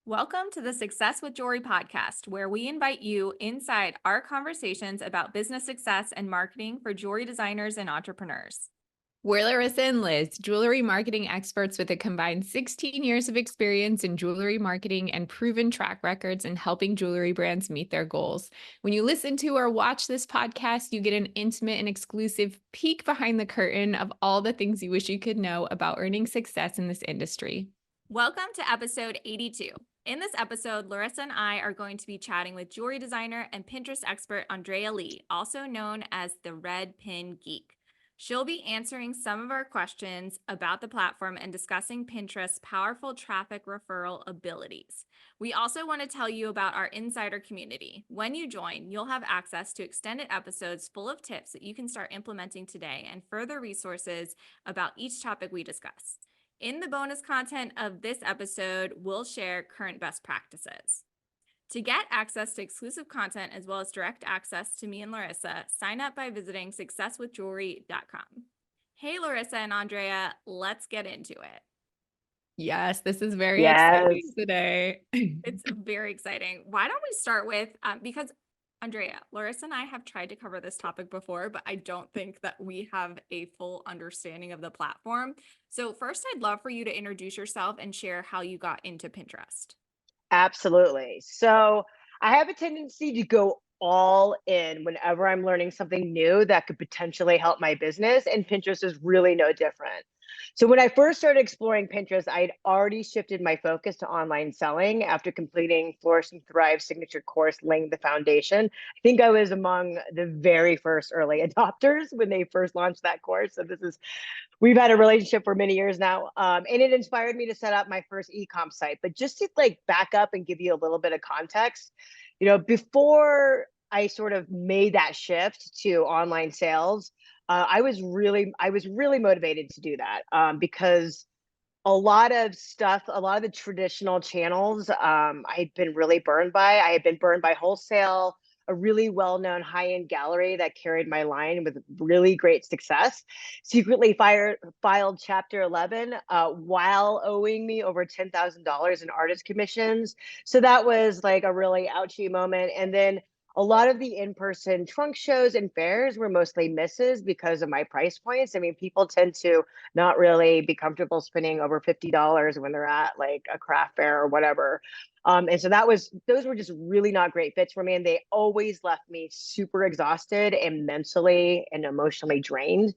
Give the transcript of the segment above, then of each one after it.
Welcome to the Success with Jewelry podcast, where we invite you inside our conversations about business success and marketing for jewelry designers and entrepreneurs. We're Laryssa and Liz, jewelry marketing experts with a combined 16 years of experience in jewelry marketing and proven track records in helping jewelry brands meet their goals. When you listen to or watch this podcast, you get an intimate and exclusive peek behind the curtain of all the things you wish you could know about earning success in this industry. Welcome to episode 82. In this episode, Laryssa and I are going to be chatting with jewelry designer and Pinterest expert Andrea Lee, also known as the Red Pin Geek. She'll be answering some of our questions about the platform and discussing Pinterest's powerful traffic referral abilities. We also want to tell you about our insider community. When you join, you'll have access to extended episodes full of tips that you can start implementing today and further resources about each topic we discuss. In the bonus content of this episode, we'll share current best practices. To get access to exclusive content as well as direct access to me and Laryssa, sign up by visiting successwithjewelry.com. Hey, Laryssa and Andrea, let's get into it. Yes, this is very Yes. exciting today. It's very exciting. Why don't we start with, because Andrea, Laryssa and I have tried to cover this topic before, but I don't think that we have a full understanding of the platform. So first, I'd love for you to introduce yourself and share how you got into Pinterest. Absolutely. So I have a tendency to go all in whenever I'm learning something new that could potentially help my business, and Pinterest is really no different. So when I first started exploring Pinterest, I'd already shifted my focus to online selling after completing Flourish and Thrive signature course, laying the foundation. I think I was among the very first early adopters when they first launched that course. So we've had a relationship for many years now, and it inspired me to set up my first e-com site. But just to like back up and give you a little bit of context, before I sort of made that shift to online sales, I was really motivated to do that, because a lot of stuff, a lot of the traditional channels, I had been really burned by. I had been burned by wholesale, a really well-known high-end gallery that carried my line with really great success, secretly filed Chapter 11 while owing me over $10,000 in artist commissions. So that was like a really ouchy moment. And then a lot of the in-person trunk shows and fairs were mostly misses because of my price points. I mean, people tend to not really be comfortable spending over $50 when they're at like a craft fair or whatever. And so those were just really not great fits for me. And they always left me super exhausted and mentally and emotionally drained.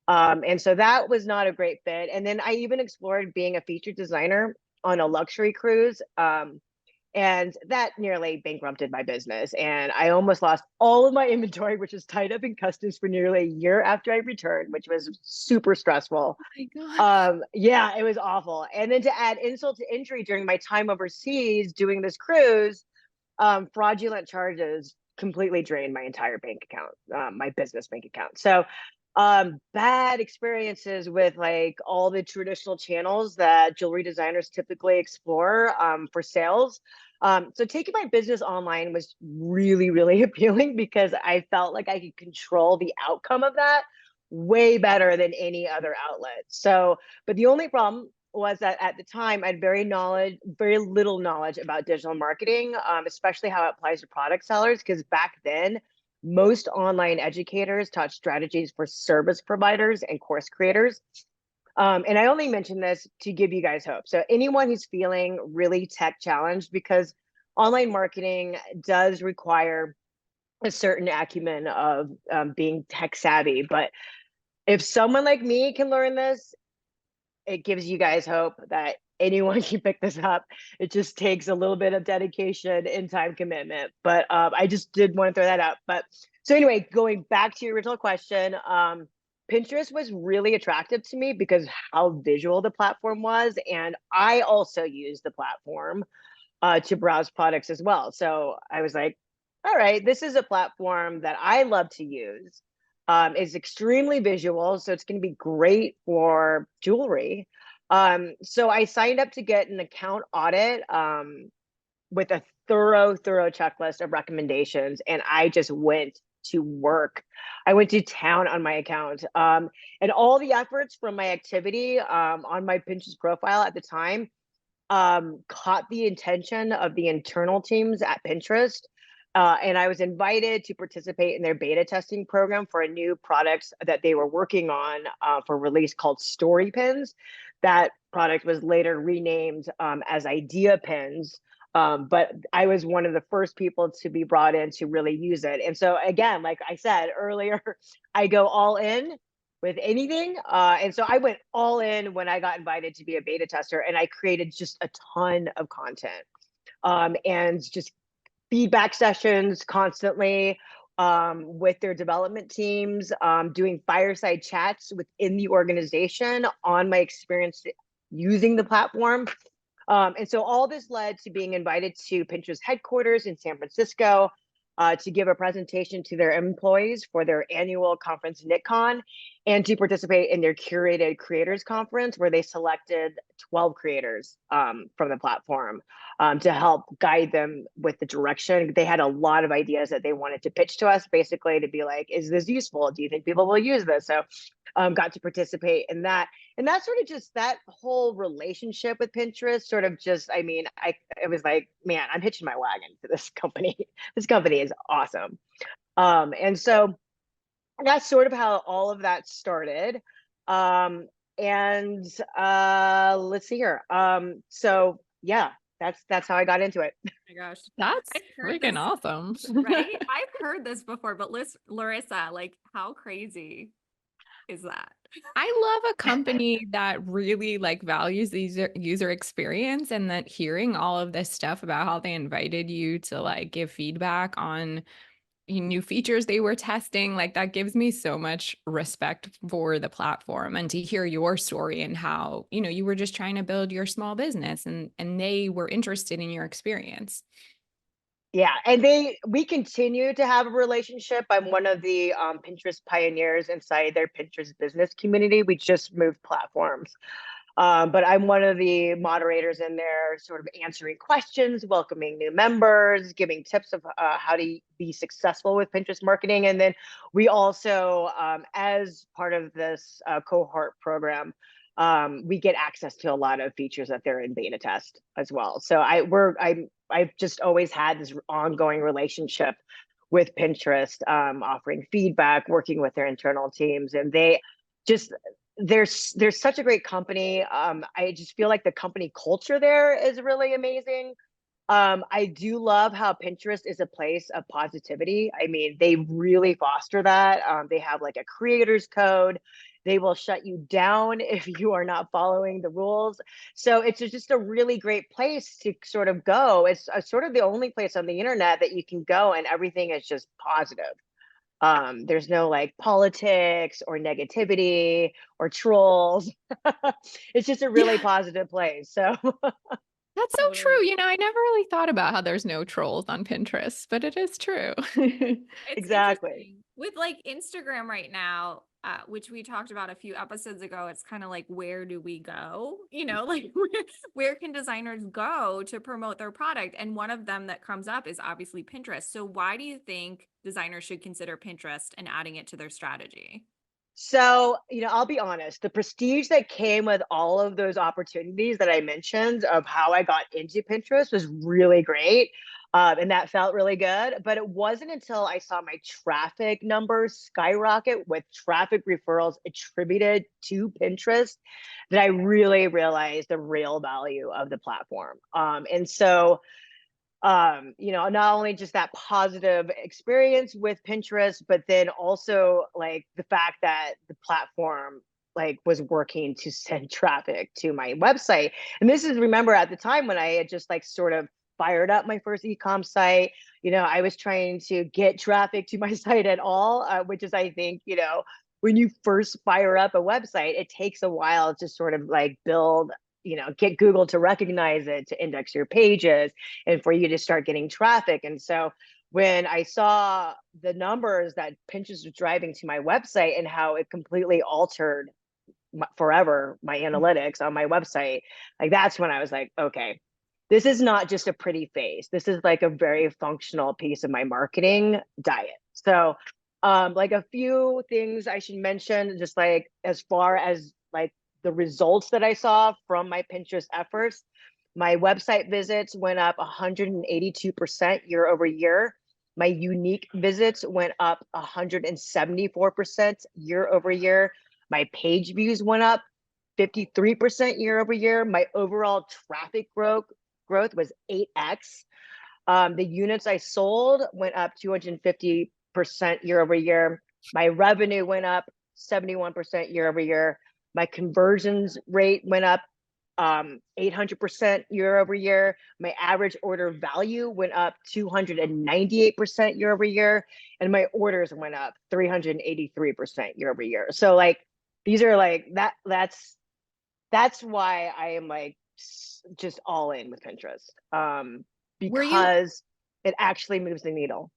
And so that was not a great fit. And then I even explored being a featured designer on a luxury cruise. And that nearly bankrupted my business. And I almost lost all of my inventory, which was tied up in customs for nearly a year after I returned, which was super stressful. Oh my gosh. Yeah, it was awful. And then to add insult to injury, during my time overseas doing this cruise, fraudulent charges completely drained my entire bank account, my business bank account. So bad experiences with like all the traditional channels that jewelry designers typically explore for sales. So taking my business online was really, really appealing because I felt like I could control the outcome of that way better than any other outlet. So, but the only problem was that at the time I had very little knowledge about digital marketing, especially how it applies to product sellers. Because back then, most online educators taught strategies for service providers and course creators. And I only mention this to give you guys hope. So anyone who's feeling really tech challenged, because online marketing does require a certain acumen of being tech savvy. But if someone like me can learn this, it gives you guys hope that anyone can pick this up. It just takes a little bit of dedication and time commitment. But I just did want to throw that out. But so anyway, going back to your original question, Pinterest was really attractive to me because how visual the platform was. And I also use the platform to browse products as well. So I was like, all right, this is a platform that I love to use. It's extremely visual, so it's going to be great for jewelry. So I signed up to get an account audit with a thorough checklist of recommendations, and I just went to work. I went to town on my account, and all the efforts from my activity on my Pinterest profile at the time caught the attention of the internal teams at Pinterest. And I was invited to participate in their beta testing program for a new product that they were working on for release called Story Pins. That product was later renamed as Idea Pins. But I was one of the first people to be brought in to really use it. And so again, like I said earlier, I go all in with anything. And so I went all in when I got invited to be a beta tester, and I created just a ton of content and just feedback sessions constantly with their development teams, doing fireside chats within the organization on my experience using the platform. And so all this led to being invited to Pinterest headquarters in San Francisco to give a presentation to their employees for their annual conference, NitCon, and to participate in their curated creators conference, where they selected 12 creators from the platform to help guide them with the direction. They had a lot of ideas that they wanted to pitch to us, basically to be like, is this useful? Do you think people will use this? So got to participate in that. And that sort of just, that whole relationship with Pinterest sort of just, I mean, it was like, man, I'm hitching my wagon to this company. This company is awesome. And so that's sort of how all of that started. And let's see here. So yeah, that's how I got into it. Oh my gosh. That's I've heard freaking this, awesome. right? I've heard this before, but Laryssa, like, how crazy is that? I love a company that really like values the user experience, and that hearing all of this stuff about how they invited you to like give feedback on new features they were testing, like that gives me so much respect for the platform. And to hear your story and how, you were just trying to build your small business and they were interested in your experience. Yeah, and we continue to have a relationship. I'm one of the Pinterest pioneers inside their Pinterest business community. We just moved platforms. But I'm one of the moderators in there, sort of answering questions, welcoming new members, giving tips of how to be successful with Pinterest marketing. And then we also, as part of this cohort program, we get access to a lot of features that they're in beta test as well. So I've just always had this ongoing relationship with Pinterest, offering feedback, working with their internal teams, and they just there's such a great company. I just feel like the company culture there is really amazing. I do love how Pinterest is a place of positivity. I mean, they really foster that. They have like a creators code. They will shut you down if you are not following the rules. So it's just a really great place to sort of go. It's sort of the only place on the internet that you can go and everything is just positive. There's no like politics or negativity or trolls. It's just a really Yeah, positive place. So that's so Totally. true. I never really thought about how there's no trolls on Pinterest, but it is true. It's exactly. interesting with like Instagram right now, which we talked about a few episodes ago. It's kind of like, where do we go? Like where can designers go to promote their product? And one of them that comes up is obviously Pinterest. So why do you think designers should consider Pinterest and adding it to their strategy? So, I'll be honest, the prestige that came with all of those opportunities that I mentioned of how I got into Pinterest was really great. And that felt really good. But it wasn't until I saw my traffic numbers skyrocket with traffic referrals attributed to Pinterest that I really realized the real value of the platform. And so, not only just that positive experience with Pinterest, but then also like the fact that the platform like was working to send traffic to my website. And this is, remember, at the time when I had just like sort of fired up my first e-com site, I was trying to get traffic to my site at all, which is, I think, when you first fire up a website, it takes a while to sort of like build, get Google to recognize it, to index your pages, and for you to start getting traffic. And so when I saw the numbers that Pinterest was driving to my website and how it completely altered forever my analytics on my website, like that's when I was like, okay, this is not just a pretty face. This is like a very functional piece of my marketing diet. So like a few things I should mention, just like as far as like the results that I saw from my Pinterest efforts. My website visits went up 182% year over year. My unique visits went up 174% year over year. My page views went up 53% year over year. My overall traffic growth was 8x. The units I sold went up 250% year over year. My revenue went up 71% year over year. My conversions rate went up 800% year over year. My average order value went up 298% year over year. And my orders went up 383% year over year. So like, these are like, that's why I am like just all in with Pinterest. Were you Because it actually moves the needle.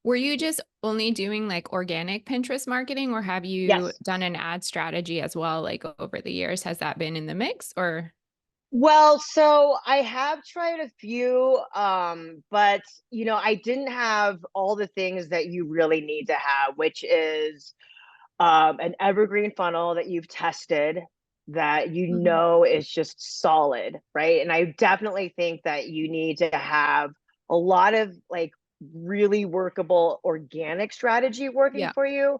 were you just only doing like organic Pinterest marketing, or have you Yes. done an ad strategy as well, like over the years? Has that been in the mix or? Well, so I have tried a few, but I didn't have all the things that you really need to have, which is an evergreen funnel that you've tested that is just solid, right? And I definitely think that you need to have a lot of like really workable organic strategy working Yeah, for you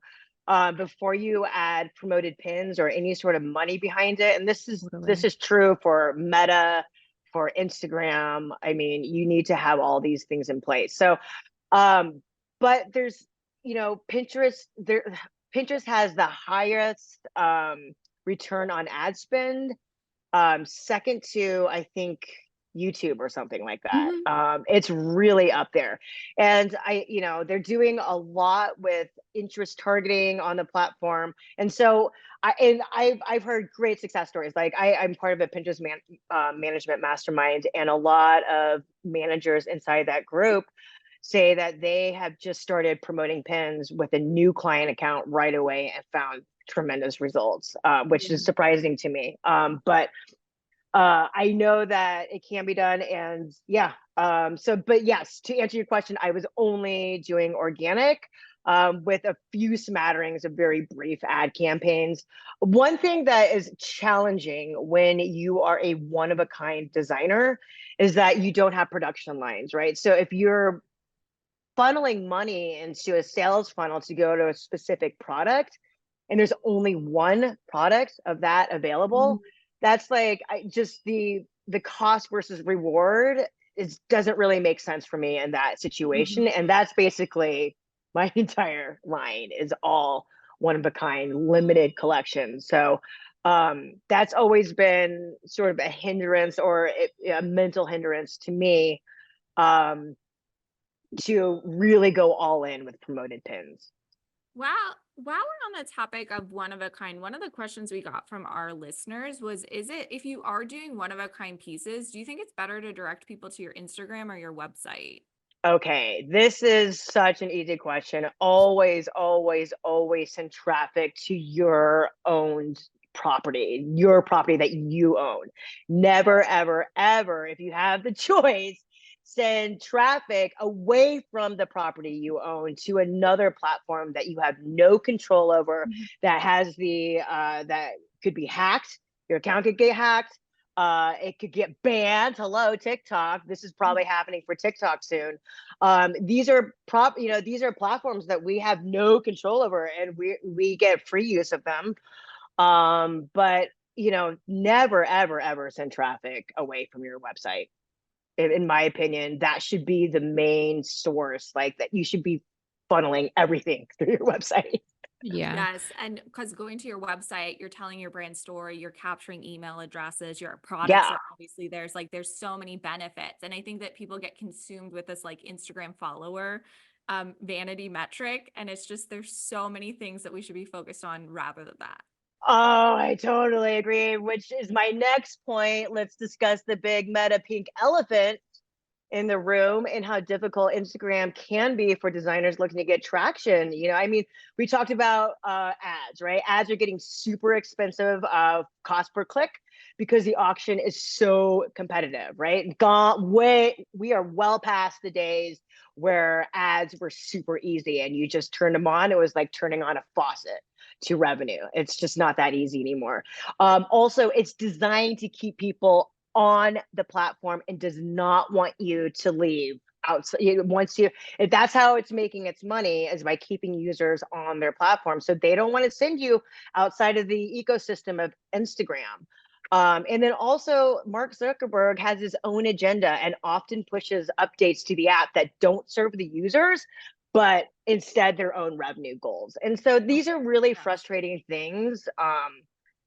before you add promoted pins or any sort of money behind it. And this totally. is true for Meta, for Instagram. I mean, you need to have all these things in place. So but there's Pinterest has the highest return on ad spend, second to I think YouTube or something like that. Mhm. It's really up there. And they're doing a lot with interest targeting on the platform. And so I've heard great success stories. Like I'm part of a Pinterest management mastermind, and a lot of managers inside that group say that they have just started promoting pins with a new client account right away and found tremendous results, which Yeah. is surprising to me. But I know that it can be done, and yeah. But yes, to answer your question, I was only doing organic, with a few smatterings of very brief ad campaigns. One thing that is challenging when you are a one of a kind designer is that you don't have production lines, right? So if you're funneling money into a sales funnel to go to a specific product and there's only one product of that available, that's like just the cost versus reward is doesn't really make sense for me in that situation. Mhm. And that's basically my entire line is all one of a kind limited collection. So that's always been sort of a hindrance or a mental hindrance to me, um to really go all in with promoted pins. Wow. While we're on the topic of one of a kind, one of the questions we got from our listeners was, if you are doing one of a kind pieces, do you think it's better to direct people to your Instagram or your website? Okay, this is such an easy question. Always, always, always send traffic to your owned property, your property that you own. Never, ever, ever, if you have the choice, send traffic away from the property you own to another platform that you have no control over, Mhm. that has that could be hacked. Your account could get hacked. It could get banned. Hello, TikTok. This is probably happening for TikTok soon. These are these are platforms that we have no control over, and we get free use of them. But never, ever, ever send traffic away from your website. In my opinion, that should be the main source. Like that, you should be funneling everything through your website. Yeah. Yes. And because going to your website, you're telling your brand story, you're capturing email addresses, your products Yeah. are obviously there's so many benefits. And I think that people get consumed with this like Instagram follower vanity metric. And it's just there's so many things that we should be focused on rather than that. Oh, I totally agree, which is my next point. Let's discuss the big meta pink elephant in the room and how difficult Instagram can be for designers looking to get traction. I mean, we talked about ads, right? Ads are getting super expensive, cost per click, because the auction is so competitive, right? We are well past the days where ads were super easy and you just turned them on. It was like turning on a faucet to revenue. It's just not that easy anymore. Also, it's designed to keep people on the platform and does not want you to leave outside. It wants you, if that's how it's making its money, is by keeping users on their platform. So they don't want to send you outside of the ecosystem of Instagram. And then also Mark Zuckerberg has his own agenda and often pushes updates to the app that don't serve the users, but instead their own revenue goals. And so these are really frustrating things,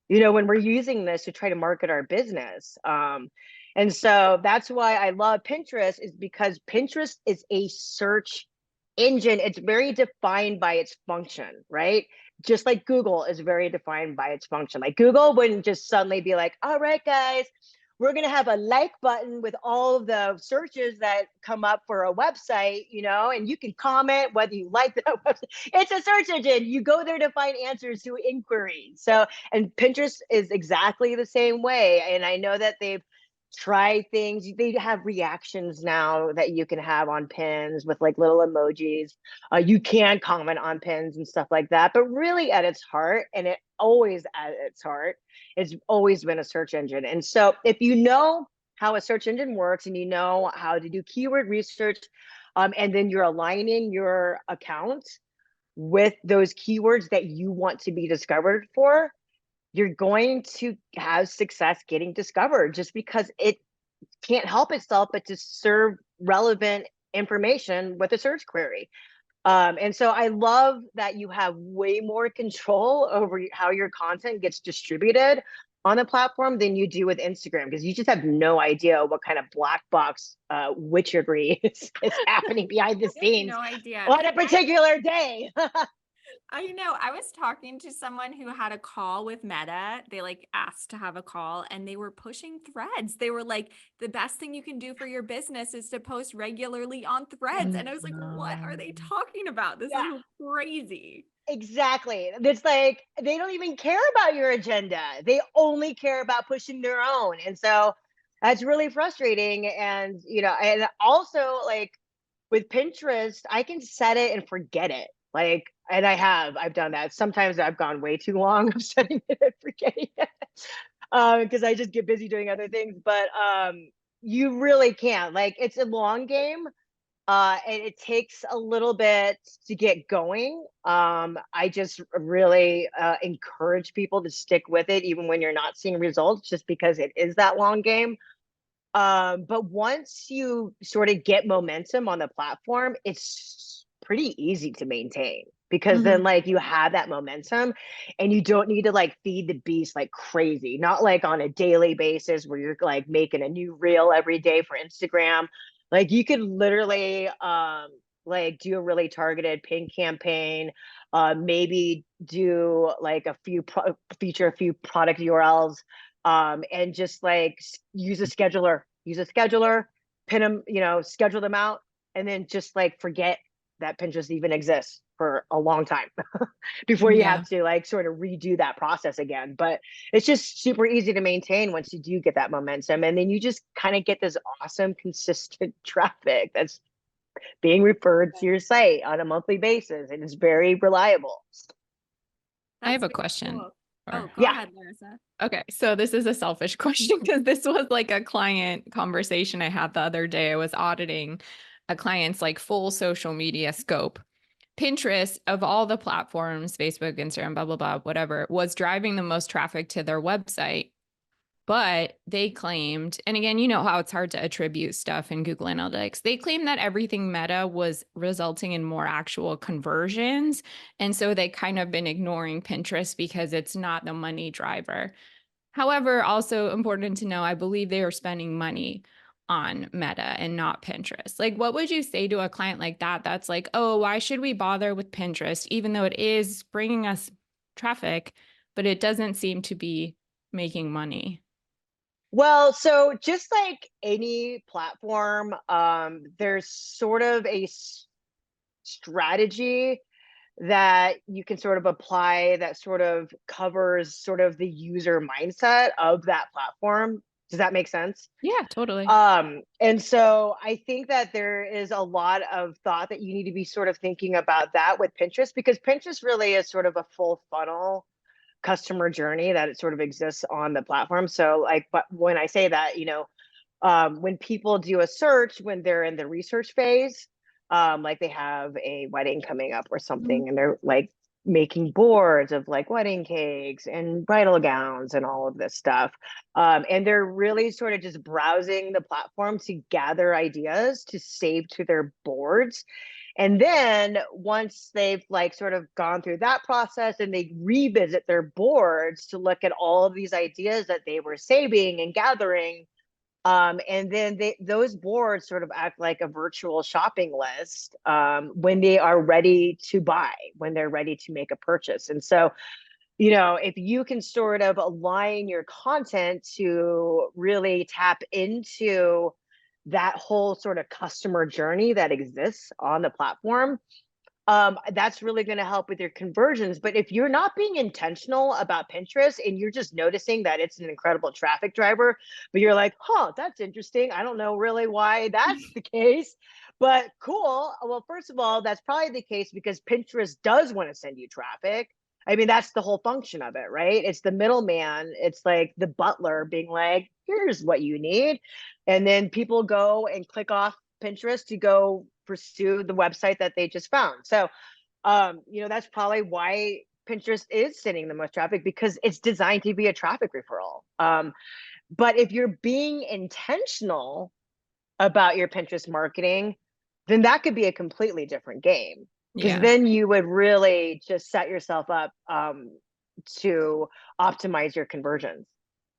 when we're using this to try to market our business. And so that's why I love Pinterest, is because Pinterest is a search engine. It's very defined by its function, right? Just like Google is very defined by its function. Like Google wouldn't just suddenly be like, all right, guys, we're going to have a like button with all of the searches that come up for a website, and you can comment whether you like that website. It's a search engine. You go there to find answers to inquiries. So, and Pinterest is exactly the same way. And I know that they've try things. They have reactions now that you can have on pins with like little emojis. You can comment on pins and stuff like that, but really at its heart, and it always at its heart, it's always been a search engine. And so if you know how a search engine works and you know how to do keyword research, and then you're aligning your account with those keywords that you want to be discovered for, you're going to have success getting discovered, just because it can't help itself but to serve relevant information with a search query. And so I love that you have way more control over how your content gets distributed on the platform than you do with Instagram, because you just have no idea what kind of black box witchery is happening behind the scenes No idea. on a particular day. I know. I was talking to someone who had a call with Meta. They like asked to have a call and they were pushing Threads. They were like, the best thing you can do for your business is to post regularly on Threads. And I was like, what are they talking about? This Yeah. is crazy. Exactly. It's like they don't even care about your agenda. They only care about pushing their own. And so that's really frustrating. And, and also like with Pinterest, I can set it and forget it. Like, and I've done that. Sometimes I've gone way too long of setting it and forgetting it. Because I just get busy doing other things. But you really can. Like, it's a long game. And it takes a little bit to get going. I just really encourage people to stick with it, even when you're not seeing results, just because it is that long game. But once you sort of get momentum on the platform, it's pretty easy to maintain, because then like you have that momentum and you don't need to like feed the beast like crazy, not like on a daily basis where you're like making a new reel every day for Instagram. Like you could literally like do a really targeted pin campaign, maybe do like feature a few product URLs, and just like use a scheduler, pin them, schedule them out, and then just like forget that Pinterest even exists for a long time before you have to like sort of redo that process again. But it's just super easy to maintain once you do get that momentum. And then you just kind of get this awesome, consistent traffic that's being referred to your site on a monthly basis. And it's very reliable. I have a question. Cool. Oh, go Yeah. ahead, Laryssa. Okay, so this is a selfish question because this was like a client conversation I had the other day. I was auditing a client's like full social media scope. Pinterest, of all the platforms, Facebook, Instagram, blah, blah, blah, whatever, was driving the most traffic to their website. But they claimed, and again, you know how it's hard to attribute stuff in Google Analytics. They claimed that everything Meta was resulting in more actual conversions. And so they kind of been ignoring Pinterest because it's not the money driver. However, also important to know, I believe they are spending money on Meta and not Pinterest. Like, what would you say to a client like that that's like, oh, why should we bother with Pinterest, even though it is bringing us traffic, but it doesn't seem to be making money? Well, so just like any platform, there's sort of a strategy that you can sort of apply that sort of covers sort of the user mindset of that platform. Does that make sense? Yeah, totally. And so I think that there is a lot of thought that you need to be sort of thinking about that with Pinterest, because Pinterest really is sort of a full funnel customer journey that it sort of exists on the platform. So like, but when I say that, when people do a search, when they're in the research phase, like they have a wedding coming up or something, and they're like making boards of like wedding cakes and bridal gowns and all of this stuff. And they're really sort of just browsing the platform to gather ideas to save to their boards. And then once they've like sort of gone through that process and they revisit their boards to look at all of these ideas that they were saving and gathering, and then those boards sort of act like a virtual shopping list when they are ready to buy, when they're ready to make a purchase. And so, if you can sort of align your content to really tap into that whole sort of customer journey that exists on the platform, that's really going to help with your conversions. But if you're not being intentional about Pinterest and you're just noticing that it's an incredible traffic driver, but you're like, that's interesting, I don't know really why that's the case, but cool. Well, first of all, that's probably the case because Pinterest does want to send you traffic. I mean, that's the whole function of it, right? It's the middleman. It's like the butler being like, here's what you need. And then people go and click off Pinterest to go pursue the website that they just found. So, that's probably why Pinterest is sending the most traffic, because it's designed to be a traffic referral. But if you're being intentional about your Pinterest marketing, then that could be a completely different game. Because then you would really just set yourself up to optimize your conversions.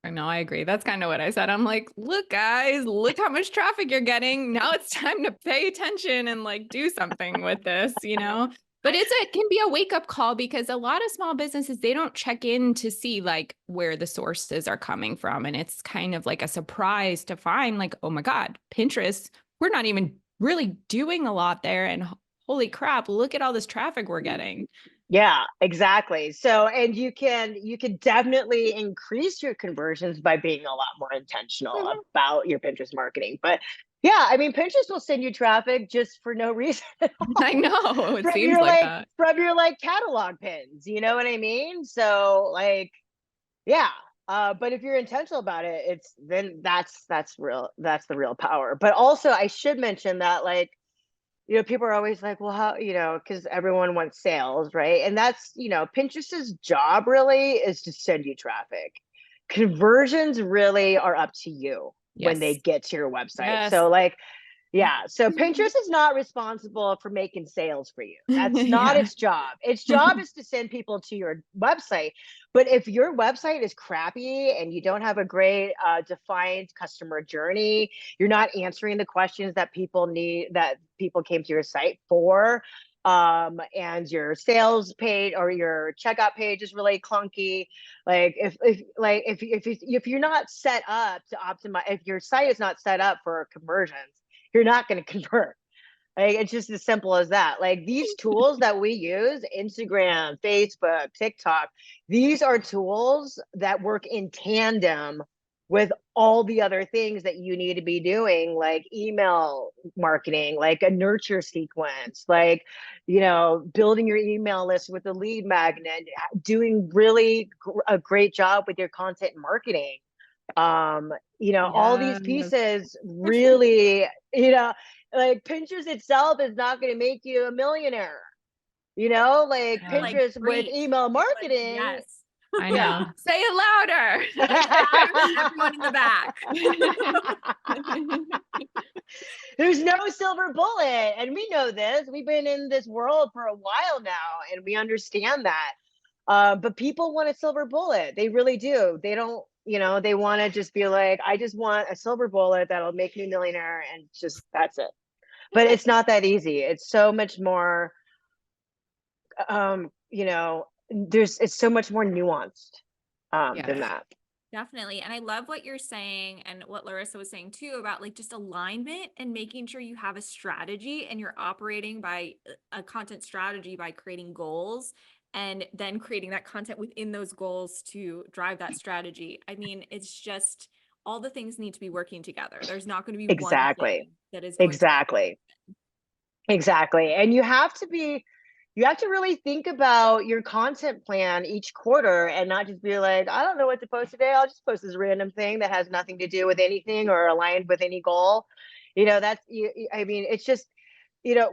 No, I agree. That's kind of what I said. I'm like, look, guys, look how much traffic you're getting. Now it's time to pay attention and like do something with this, But it can be a wake up call because a lot of small businesses, they don't check in to see like where the sources are coming from. And it's kind of like a surprise to find like, oh my God, Pinterest, we're not even really doing a lot there. And holy crap, look at all this traffic we're getting. Yeah, exactly. So, and you can definitely increase your conversions by being a lot more intentional about your Pinterest marketing. But yeah, I mean, Pinterest will send you traffic just for no reason at all. I know. It from seems your like that. From your like catalog pins, you know what I mean? So like, yeah. But if you're intentional about it, that's the real power. But also I should mention that like, people are always like, well, how, because everyone wants sales, right? And that's, Pinterest's job really is to send you traffic. Conversions really are up to you when they get to your website. So like, yeah. So Pinterest is not responsible for making sales for you. That's not its job. Its job is to send people to your website. But if your website is crappy and you don't have a great defined customer journey, you're not answering the questions that people need, that people came to your site for, and your sales page or your checkout page is really clunky. Like if you're not set up to optimize, if your site is not set up for conversions, you're not going to convert. Like, it's just as simple as that. Like these tools that we use, Instagram, Facebook, TikTok, these are tools that work in tandem with all the other things that you need to be doing, like email marketing, like a nurture sequence, like, building your email list with a lead magnet, doing really a great job with your content marketing. All these pieces really, like Pinterest itself is not going to make you a millionaire, like Pinterest like, with email marketing. Like, yes. I know. Say it louder. Everyone in the back. There's no silver bullet. And we know this. We've been in this world for a while now, and we understand that. But people want a silver bullet. They really do. They don't, they want to just be like, I just want a silver bullet that'll make me a millionaire, and just that's it. But it's not that easy. It's so much more, it's so much more nuanced than that. Definitely. And I love what you're saying and what Laryssa was saying too about like just alignment and making sure you have a strategy and you're operating by a content strategy by creating goals and then creating that content within those goals to drive that strategy. I mean, it's just all the things need to be working together. There's not going to be one thing that is going Exactly. And you have to be you have to really think about your content plan each quarter and not just be like, I don't know what to post today. I'll just post this random thing that has nothing to do with anything or aligned with any goal. I mean, it's just, you know,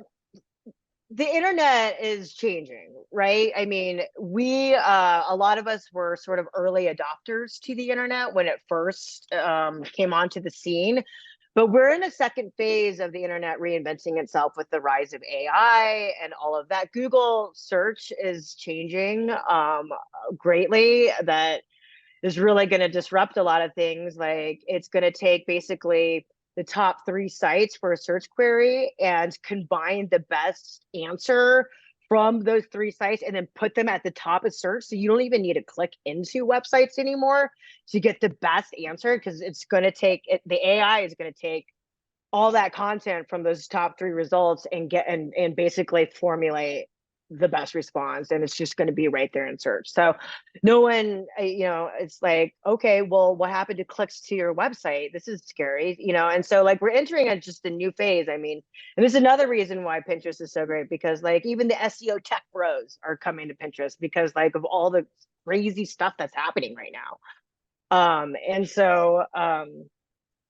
the internet is changing, right? I mean, a lot of us were sort of early adopters to the internet when it first came onto the scene. But we're in a second phase of the internet reinventing itself with the rise of AI and all of that. Google search is changing greatly. That is really going to disrupt a lot of things. Like, it's going to take basically the top 3 sites for a search query and combine the best answer from those 3 sites and then put them at the top of search. So you don't even need to click into websites anymore to get the best answer, because it's going to take the AI is going to take all that content from those top 3 results and basically formulate the best response, and it's just going to be right there in search. So no one, it's like, okay, well, what happened to clicks to your website? This is scary, and so like we're entering just a new phase. I mean, and this is another reason why Pinterest is so great, because like even the SEO tech bros are coming to Pinterest because like of all the crazy stuff that's happening right now. And so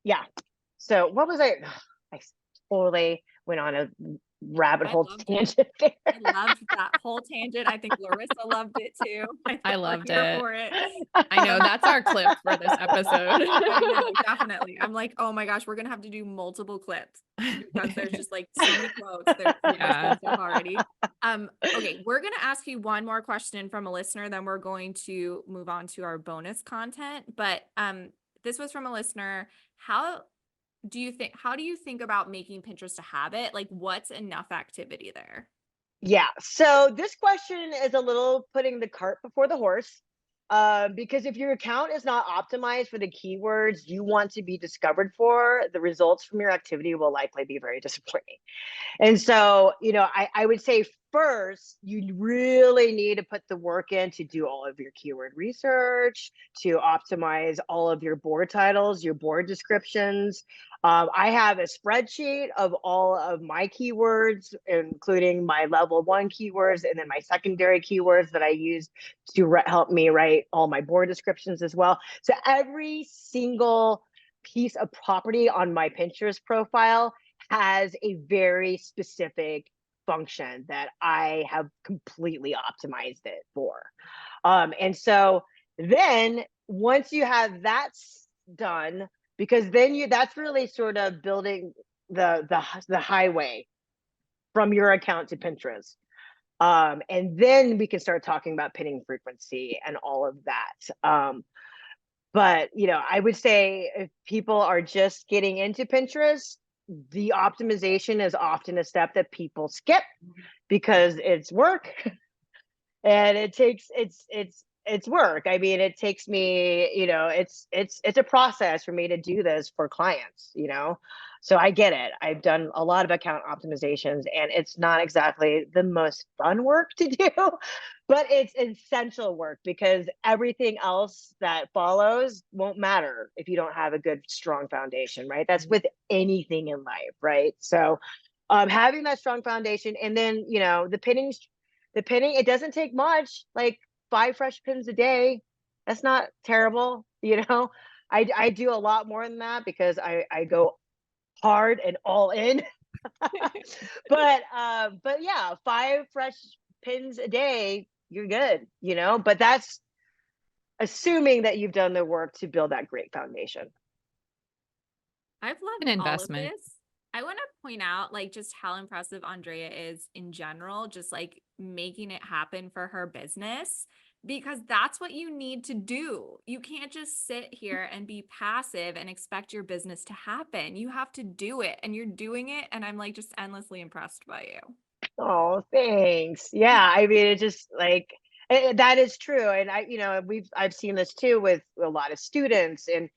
yeah. So what was I totally went on a rabbit hole tangent there. I loved that whole tangent. I think Laryssa loved it too. I loved here it. for it. I know, that's our clip for this episode. I know, definitely. I'm like, oh my gosh, we're gonna have to do multiple clips because there's just like so many quotes. There's so already. Okay, we're gonna ask you one more question from a listener, then we're going to move on to our bonus content. But this was from a listener. How do you think about making Pinterest a habit? Like, what's enough activity there? Yeah. So this question is a little putting the cart before the horse. Because if your account is not optimized for the keywords you want to be discovered for, the results from your activity will likely be very disappointing. And so, I would say first, you really need to put the work in to do all of your keyword research, to optimize all of your board titles, your board descriptions. I have a spreadsheet of all of my keywords, including my level 1 keywords and then my secondary keywords that I use to help me write all my board descriptions as well. So every single piece of property on my Pinterest profile has a very specific function that I have completely optimized it for. And so then once you have that done, because then that's really sort of building the highway from your account to Pinterest. And then we can start talking about pinning frequency and all of that. But I would say if people are just getting into Pinterest, the optimization is often a step that people skip because it's work and it's work. I mean, it takes me, it's a process for me to do this for clients, so I get it. I've done a lot of account optimizations and it's not exactly the most fun work to do, but it's essential work because everything else that follows won't matter if you don't have a good, strong foundation, right? That's with anything in life, right? So having that strong foundation, and then, the pinning, it doesn't take much, like 5 fresh pins a day. That's not terrible, I do a lot more than that because I go hard and all in. but yeah, 5 fresh pins a day, you're good, but that's assuming that you've done the work to build that great foundation. I've loved An investment. all of this. I want to point out like just how impressive Andrea is in general, just like making it happen for her business, because that's what you need to do. You can't just sit here and be passive and expect your business to happen. You have to do it, and you're doing it. And I'm like just endlessly impressed by you. Oh, thanks. Yeah, I mean, it just like that is true, and I've seen this too with a lot of students, and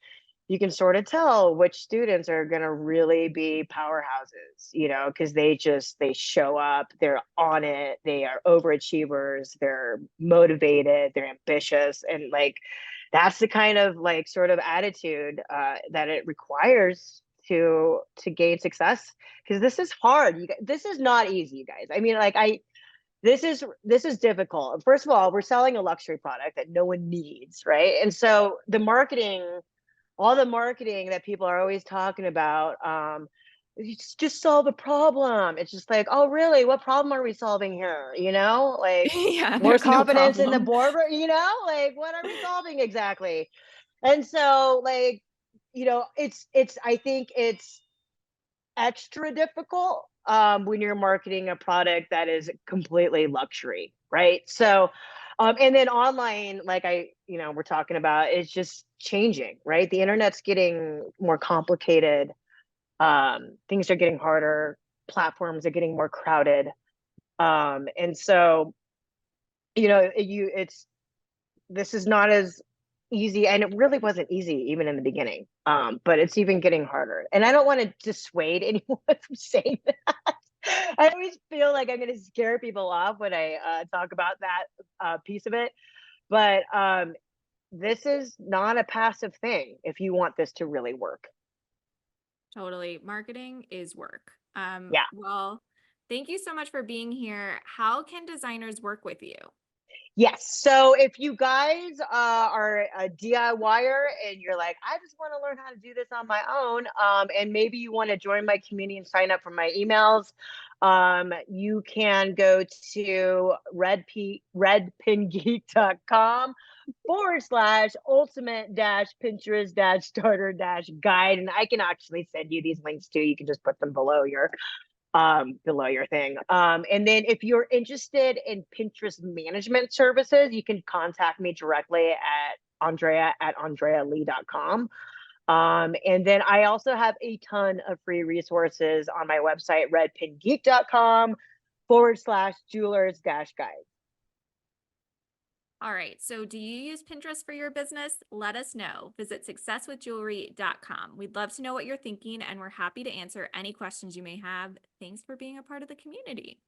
you can sort of tell which students are going to really be powerhouses, because they show up, they're on it, they are overachievers, they're motivated, they're ambitious, and like that's the kind of like sort of attitude that it requires to gain success, because this is hard. This is not easy, you guys. I mean, like this is difficult. First of all, we're selling a luxury product that no one needs, right? And so the marketing, all the marketing that people are always talking about, just solve a problem. It's just like, oh, really? What problem are we solving here? Like Yeah, more there's no confidence in the problem. boardroom. Like what are we solving exactly? And so, like, it's. I think it's extra difficult when you're marketing a product that is completely luxury, right? So, and then online, like we're talking about, it's just changing, right? The internet's getting more complicated. Things are getting harder. Platforms are getting more crowded. And so, it's this is not as easy, and it really wasn't easy even in the beginning. But it's even getting harder, and I don't want to dissuade anyone from saying that. I always feel like I'm going to scare people off when I talk about that piece of it, but this is not a passive thing if you want this to really work. Totally. Marketing is work. Yeah. Well, thank you so much for being here. How can designers work with you? Yes. So if you guys are a DIYer and you're like, I just want to learn how to do this on my own, and maybe you want to join my community and sign up for my emails, you can go to redpingeek.com/ultimate Pinterest starter guide. And I can actually send you these links too. You can just put them below your thing. And then if you're interested in Pinterest management services, you can contact me directly at Andrea@andrealee.com. And then I also have a ton of free resources on my website, redpingeek.com/jewelers-guide. All right. So, do you use Pinterest for your business? Let us know. Visit successwithjewelry.com. We'd love to know what you're thinking, and we're happy to answer any questions you may have. Thanks for being a part of the community.